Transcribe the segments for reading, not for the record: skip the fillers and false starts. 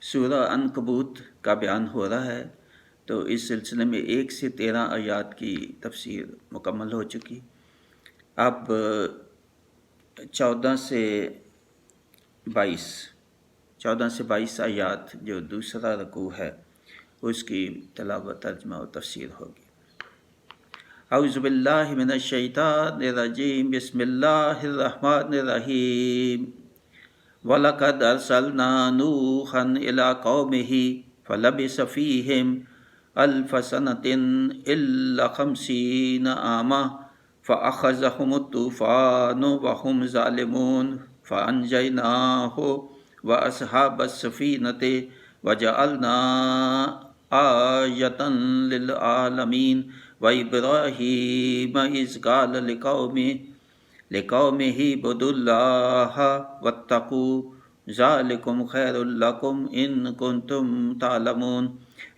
سورہ عنکبوت کا بیان ہو رہا ہے، تو اس سلسلے میں 1 سے 13 آیات کی تفسیر مکمل ہو چکی۔ اب 14 سے 22 آیات جو دوسرا رکوع ہے اس کی تلاوت، ترجمہ و تفسیر ہوگی۔ اعوذ باللہ من الشیطان الرجیم، بسم اللہ الرحمن الرحیم۔ وَلَقَدْ أَرْسَلْنَا نُوحًا إِلَىٰ قَوْمِهِ فَلَبِثَ فِيهِمْ أَلْفَ سَنَةٍ إِلَّا 50 عَامًا فَأَخَذَهُمُ الطُّوفَانُ وَهُمْ ظَالِمُونَ فَأَنجَيْنَاهُ وَأَصْحَابَ السَّفِينَةِ وَجَعَلْنَا آيَةً لِّلْعَالَمِينَ وَإِبْرَاهِيمَ إِذْ قَالَ لِقَوْمِهِ اعْبُدُوا اللَّهَ وَاتَّقُوهُ ذَٰلِكُمْ خَيْرٌ لَّكُمْ إِن كُنتُمْ تَعْلَمُونَ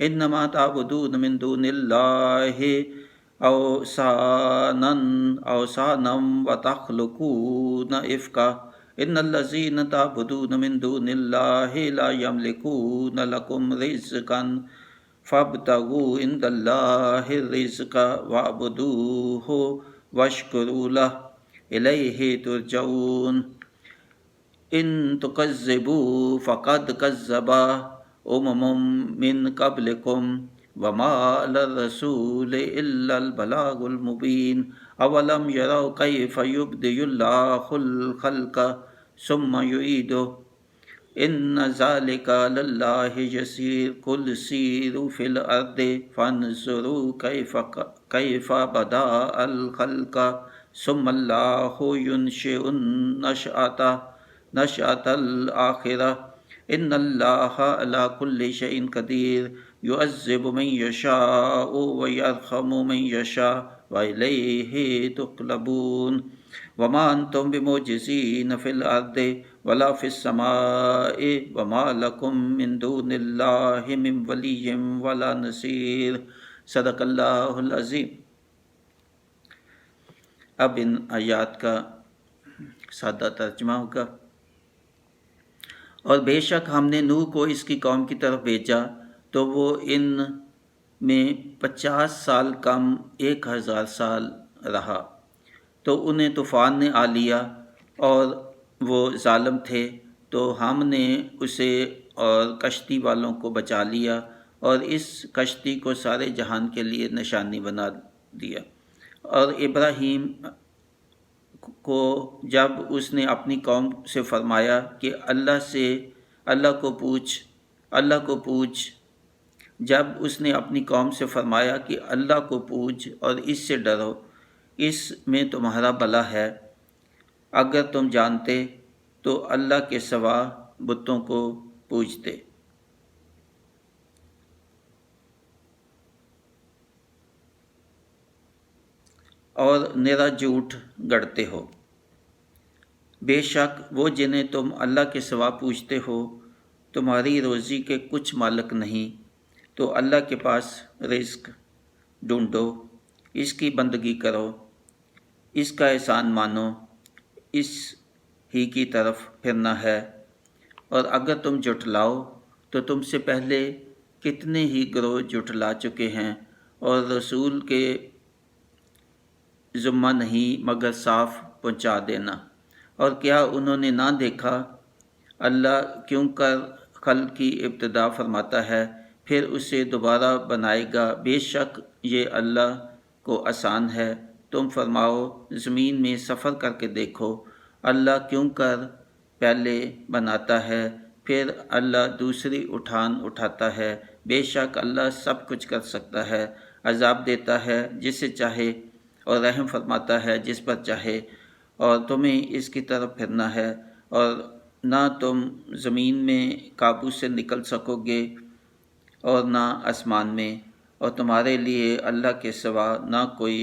إِنَّمَا تَعْبُدُونَ مِن دُونِ اللَّهِ أَوْثَانًا وَتَخْلُقُونَ إِفْكًا إِنَّ الَّذِينَ تَعْبُدُونَ مِن دُونِ اللَّهِ لَا يَمْلِكُونَ لَكُمْ رِزْقًا فَابْتَغُوا عِندَ اللَّهِ الرِّزْقَ وَاعْبُدُوهُ وَاشْكُرُوا لَهُ إِلَيْهِ تُرْجَعُونَ إِن تُكَذِّبُوا فَقَدْ كَذَّبَ أُمَمٌ مِّن قَبْلِكُمْ وَمَا عَلَى الرَّسُولِ إِلَّا الْبَلَاغُ الْمُبِينُ أَوَلَمْ يَرَوْا كَيْفَ يُبْدِئُ اللَّهُ الْخَلْقَ ثُمَّ يُعِيدُهُ إِنَّ ذَلِكَ عَلَى اللَّهِ يَسِيرٌ قُلْ سِيرُوا فِي الْأَرْضِ فَانظُرُوا كَيْفَ بَدَأَ الْخَلْقَ ثُمَّ اللَّهُ يُنشِئُ النَّشْأَةَ الْآخِرَةَ إِنَّ اللَّهَ عَلَىٰ كُلِّ شَيْءٍ قَدِيرٌ يُعَذِّبُ مَن يَشَاءُ وَيَرْحَمُ مَن يَشَاءُ وَإِلَيْهِ تُقْلَبُونَ وَمَا أَنتُم بِمُعْجِزِينَ فِي الْأَرْضِ وَلَا فِي السَّمَاءِ وَمَا لَكُم مِّن دُونِ اللَّهِ مِن وَلِيٍّ وَلَا نَصِيرٍ۔ صدق اللہ العظیم۔ اب ان آیات کا سادہ ترجمہ ہوگا۔ اور بے شک ہم نے نوح کو اس کی قوم کی طرف بھیجا تو وہ ان میں 50 سال کم 1000 سال رہا، تو انہیں طوفان نے آ لیا اور وہ ظالم تھے، تو ہم نے اسے اور کشتی والوں کو بچا لیا اور اس کشتی کو سارے جہان کے لیے نشانی بنا دیا۔ اور ابراہیم کو جب اس نے اپنی قوم سے فرمایا کہ اللہ کو پوچھ، جب اس نے اپنی قوم سے فرمایا کہ اللہ کو پوچھ اور اس سے ڈرو، اس میں تمہارا بھلا ہے، اگر تم جانتے تو اللہ کے سوا بتوں کو پوجتے۔ اور نرا جھوٹ گڑھتے ہو، بے شک وہ جنہیں تم اللہ کے سوا پوجتے ہو تمہاری روزی کے کچھ مالک نہیں، تو اللہ کے پاس رزق ڈھونڈو، اس کی بندگی کرو، اس کا احسان مانو، اس ہی کی طرف پھرنا ہے۔ اور اگر تم جھٹلاؤ تو تم سے پہلے کتنے ہی گروہ جھٹلا چکے ہیں، اور رسول کے ذمہ نہیں مگر صاف پہنچا دینا۔ اور کیا انہوں نے نہ دیکھا، اللہ کیوں کر خلق کی ابتدا فرماتا ہے پھر اسے دوبارہ بنائے گا، بے شک یہ اللہ کو آسان ہے۔ تم فرماؤ زمین میں سفر کر کے دیکھو، اللہ کیوں کر پہلے بناتا ہے پھر اللہ دوسری اٹھاتا ہے، بے شک اللہ سب کچھ کر سکتا ہے۔ عذاب دیتا ہے جسے چاہے اور رحم فرماتا ہے جس پر چاہے، اور تمہیں اس کی طرف پھرنا ہے، اور نہ تم زمین میں قابو سے نکل سکو گے اور نہ آسمان میں، اور تمہارے لیے اللہ کے سوا نہ کوئی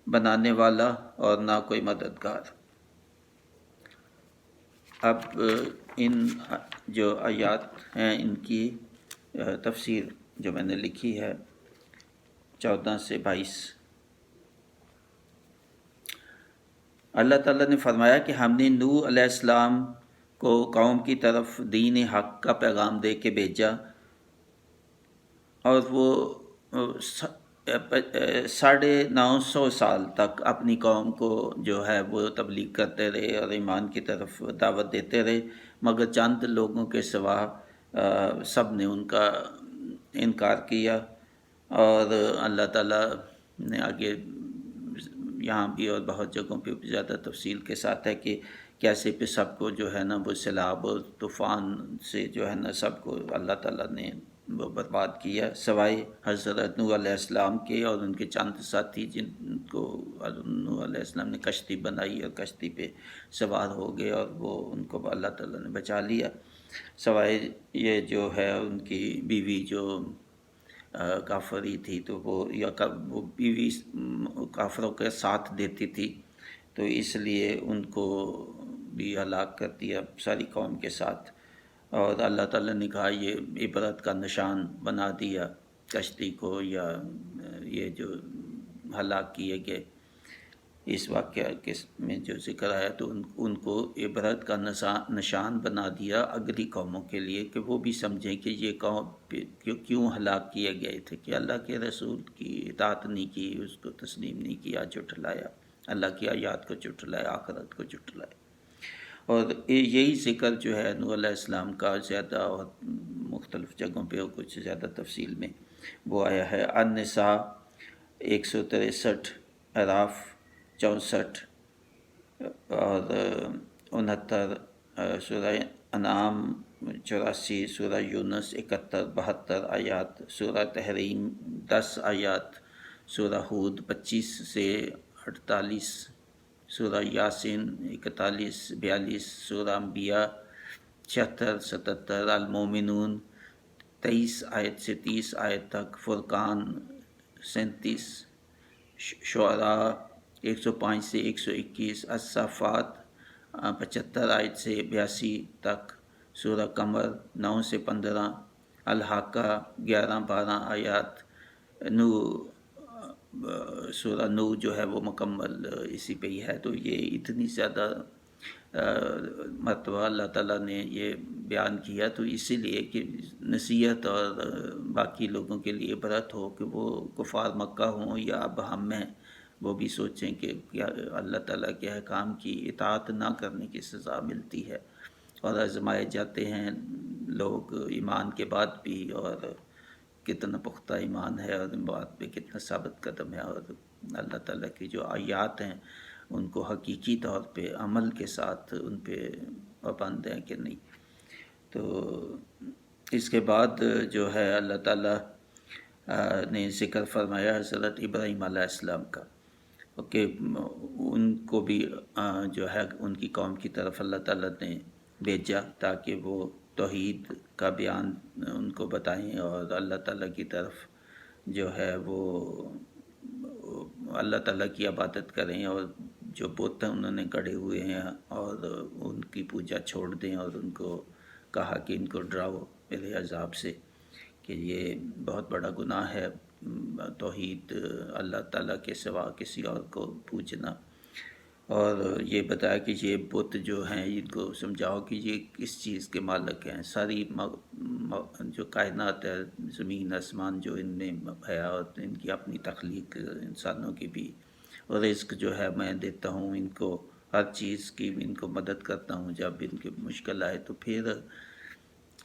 بنانے والا اور نہ کوئی مددگار۔ اب ان جو آیات ہیں ان کی تفسیر جو میں نے لکھی ہے 14 سے 22۔ اللہ تعالیٰ نے فرمایا کہ ہم نے نوح علیہ السلام کو قوم کی طرف دین حق کا پیغام دے کے بھیجا، اور وہ 950 سال تک اپنی قوم کو جو ہے وہ تبلیغ کرتے رہے اور ایمان کی طرف دعوت دیتے رہے، مگر چند لوگوں کے سوا سب نے ان کا انکار کیا۔ اور اللہ تعالیٰ نے آگے یہاں بھی اور بہت جگہوں پہ زیادہ تفصیل کے ساتھ ہے کہ کیسے پہ سب کو جو ہے نا وہ سیلاب اور طوفان سے جو ہے نا سب کو اللہ تعالیٰ نے وہ برباد کیا، سوائے حضرت نوح علیہ السلام کے اور ان کے چند ساتھی جن کو نوح علیہ السلام نے کشتی بنائی اور کشتی پہ سوار ہو گئے اور وہ ان کو اللہ تعالیٰ نے بچا لیا، سوائے یہ جو ہے ان کی بیوی جو کافری تھی تو وہ بیوی کافروں کے ساتھ دیتی تھی، تو اس لیے ان کو بھی ہلاک کر دیا ساری قوم کے ساتھ، اور اللہ تعالیٰ نے کہا یہ عبرت کا نشان بنا دیا کشتی کو، یا یہ جو ہلاک کیے گئے اس واقعہ میں جو ذکر آیا تو ان کو عبرت کا نشان بنا دیا اگلی قوموں کے لیے، کہ وہ بھی سمجھیں کہ یہ قوم کیوں ہلاک کیے گئے تھے، کہ اللہ کے رسول کی اطاعت نہیں کی، اس کو تسلیم نہیں کیا، جھٹلایا اللہ کی آیات کو، جھٹلایا آخرت کو، جھٹلایا۔ اور یہی ذکر جو ہے نوح علیہ السلام کا زیادہ اور مختلف جگہوں پہ اور کچھ زیادہ تفصیل میں وہ آیا ہے۔ النساء 163، اعراف 64 اور 69، سورہ انعام 84، سورہ یونس 71 72 آیات، سورہ تحریم 10 آیات، سورہ ہود 25 سے 48، سورہ یاسین 41 42، سورہ انبیاء 76 77، المومنون 23 آیت سے 30 آیت تک، فرقان 37، شعراء 105 سے 121، الصافات 75 آیت سے 82 تک، سورہ قمر 9 سے 15، الحاقہ 11 12 آیات، سورہ نو جو ہے وہ مکمل اسی پہ ہی ہے۔ تو یہ اتنی زیادہ مرتبہ اللہ تعالیٰ نے یہ بیان کیا تو اسی لیے کہ نصیحت اور باقی لوگوں کے لیے عبرت ہو، کہ وہ کفار مکہ ہوں یا اب ہم ہیں، وہ بھی سوچیں کہ کیا اللہ تعالیٰ کے احکام کی اطاعت نہ کرنے کی سزا ملتی ہے، اور آزمائے جاتے ہیں لوگ ایمان کے بعد بھی، اور کتنا پختہ ایمان ہے اور بات پہ کتنا ثابت قدم ہے، اور اللہ تعالیٰ کی جو آیات ہیں ان کو حقیقی طور پہ عمل کے ساتھ ان پہ پابند ہیں کہ نہیں۔ تو اس کے بعد جو ہے اللہ تعالیٰ نے ذکر فرمایا حضرت ابراہیم علیہ السلام کا، کہ ان کو بھی جو ہے ان کی قوم کی طرف اللہ تعالیٰ نے بھیجا تاکہ وہ توحید کا بیان ان کو بتائیں، اور اللہ تعالیٰ کی طرف جو ہے وہ اللہ تعالیٰ کی عبادت کریں، اور جو بت انہوں نے گڑھے ہوئے ہیں اور ان کی پوجا چھوڑ دیں، اور ان کو کہا کہ ان کو ڈراؤ میرے عذاب سے، کہ یہ بہت بڑا گناہ ہے توحید اللہ تعالیٰ کے سوا کسی اور کو پوجنا، اور یہ بتایا کہ یہ بت جو ہیں ان کو سمجھاؤ کہ یہ کس چیز کے مالک ہیں، ساری جو کائنات ہے، زمین آسمان جو ان میں ہے، اور ان کی اپنی تخلیق انسانوں کی بھی، اور رزق جو ہے میں دیتا ہوں ان کو، ہر چیز کی ان کو مدد کرتا ہوں جب ان کی مشکل آئے، تو پھر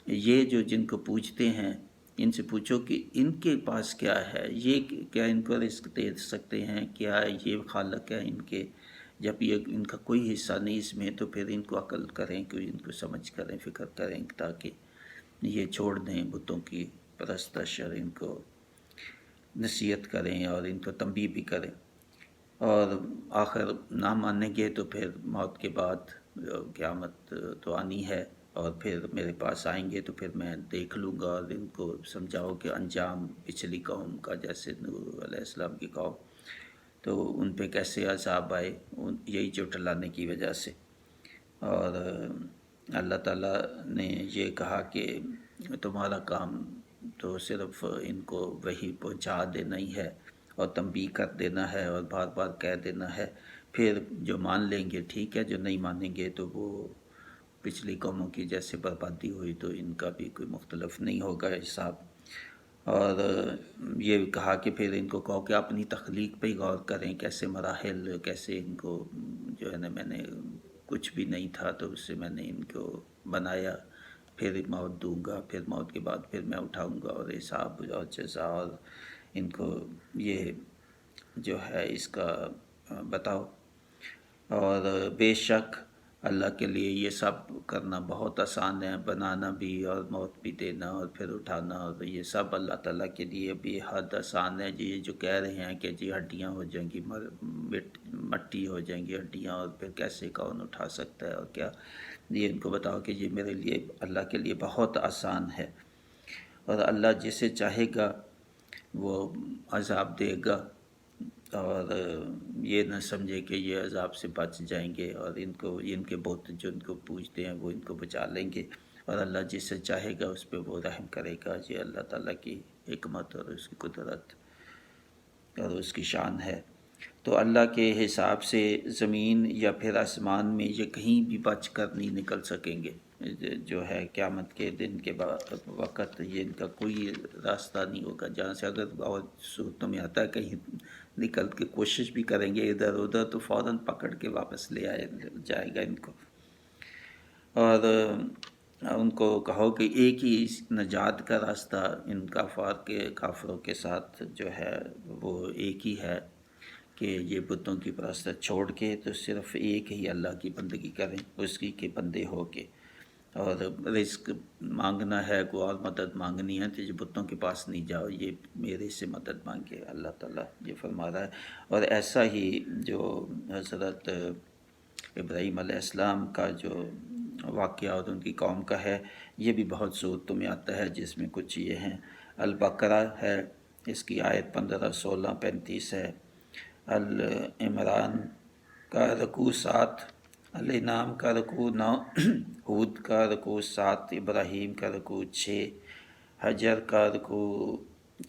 یہ جو جن کو پوچھتے ہیں ان سے پوچھو کہ ان کے پاس کیا ہے، یہ کیا ان کو رزق دے سکتے ہیں، کیا یہ خالق ہے ان کے، جب یہ ان کا کوئی حصہ نہیں اس میں، تو پھر ان کو عقل کریں، کہ ان کو سمجھ کریں، فکر کریں، تاکہ یہ چھوڑ دیں بتوں کی پرستش، اور ان کو نصیحت کریں اور ان کو تنبیہ بھی کریں، اور آخر نہ مانیں گے تو پھر موت کے بعد قیامت تو آنی ہے، اور پھر میرے پاس آئیں گے تو پھر میں دیکھ لوں گا، اور ان کو سمجھاؤ کہ انجام پچھلی قوم کا، جیسے نوح علیہ السلام کی قوم، تو ان پہ کیسے عذاب آئے، یہی جھٹلانے کی وجہ سے۔ اور اللہ تعالیٰ نے یہ کہا کہ تمہارا کام تو صرف ان کو وحی پہنچا دینا ہی ہے، اور تنبیہ کر دینا ہے، اور بار بار کہہ دینا ہے، پھر جو مان لیں گے ٹھیک ہے، جو نہیں مانیں گے تو وہ پچھلی قوموں کی جیسے بربادی ہوئی تو ان کا بھی کوئی مختلف نہیں ہوگا حساب۔ اور یہ کہا کہ پھر ان کو کہو کہ اپنی تخلیق پہ ہی غور کریں، کیسے مراحل، کیسے ان کو جو ہے نا میں نے کچھ بھی نہیں تھا تو اس سے میں نے ان کو بنایا، پھر موت دوں گا، پھر موت کے بعد پھر میں اٹھاؤں گا اور حساب اور جزا، اور ان کو یہ جو ہے اس کا بتاؤ۔ اور بے شک اللہ کے لیے یہ سب کرنا بہت آسان ہے، بنانا بھی اور موت بھی دینا اور پھر اٹھانا، اور یہ سب اللہ تعالیٰ کے لیے بے حد آسان ہے۔ جی یہ جو کہہ رہے ہیں کہ جی ہڈیاں ہو جائیں گی، مٹی ہو جائیں گی ہڈیاں، اور پھر کیسے کون اٹھا سکتا ہے اور کیا، یہ ان کو بتاؤ کہ یہ میرے لیے اللہ کے لیے بہت آسان ہے، اور اللہ جسے چاہے گا وہ عذاب دے گا، اور یہ نہ سمجھے کہ یہ عذاب سے بچ جائیں گے، اور ان کے بت جو ان کو پوجتے ہیں وہ ان کو بچا لیں گے، اور اللہ جس سے چاہے گا اس پہ وہ رحم کرے گا۔ یہ اللہ تعالیٰ کی حکمت اور اس کی قدرت اور اس کی شان ہے۔ تو اللہ کے حساب سے زمین یا پھر آسمان میں یہ کہیں بھی بچ کر نہیں نکل سکیں گے، جو ہے قیامت کے دن کے وقت یہ ان کا کوئی راستہ نہیں ہوگا، جہاں سے اگر اور صورتوں میں آتا ہے کہیں نکل کے کوشش بھی کریں گے ادھر ادھر تو فوراً پکڑ کے واپس لے جائے گا ان کو۔ اور ان کو کہو کہ ایک ہی نجات کا راستہ ان کافروں کے ساتھ جو ہے وہ ایک ہی ہے کہ یہ بتوں کی پرستش چھوڑ کے تو صرف ایک ہی اللہ کی بندگی کریں، اس کی کے بندے ہو کے، اور رزق مانگنا ہے کوئی اور مدد مانگنی ہے تو یہ بتوں کے پاس نہیں جاؤ، یہ میرے سے مدد مانگے، اللہ تعالیٰ یہ فرما رہا ہے۔ اور ایسا ہی جو حضرت ابراہیم علیہ السلام کا جو واقعہ اور ان کی قوم کا ہے، یہ بھی بہت صورتوں میں آتا ہے، جس میں کچھ یہ ہیں۔ البقرہ ہے، اس کی آیت 15، 16، 35 ہے۔ العمران کا رکوع 7، الانعام کا رکوع 9، ہود کا رکوع 7، ابراہیم کا رکوع 6، حجر کا رکوع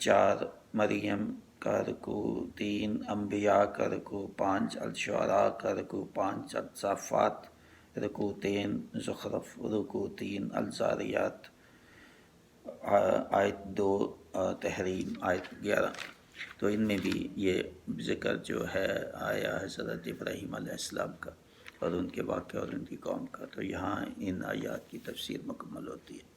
4، مریم کا رکوع 3، انبیاء کا رکوع 5، الشعراء کا رکوع 5، الصافات رکوع 3، زخرف رکوع 3، الزاریات آیت 2، تحریم آیت 11۔ تو ان میں بھی یہ ذکر جو ہے آیا حضرت ابراہیم علیہ السلام کا اور ان کے واقعہ اور ان کی قوم کا، تو یہاں ان آیات کی تفسیر مکمل ہوتی ہے۔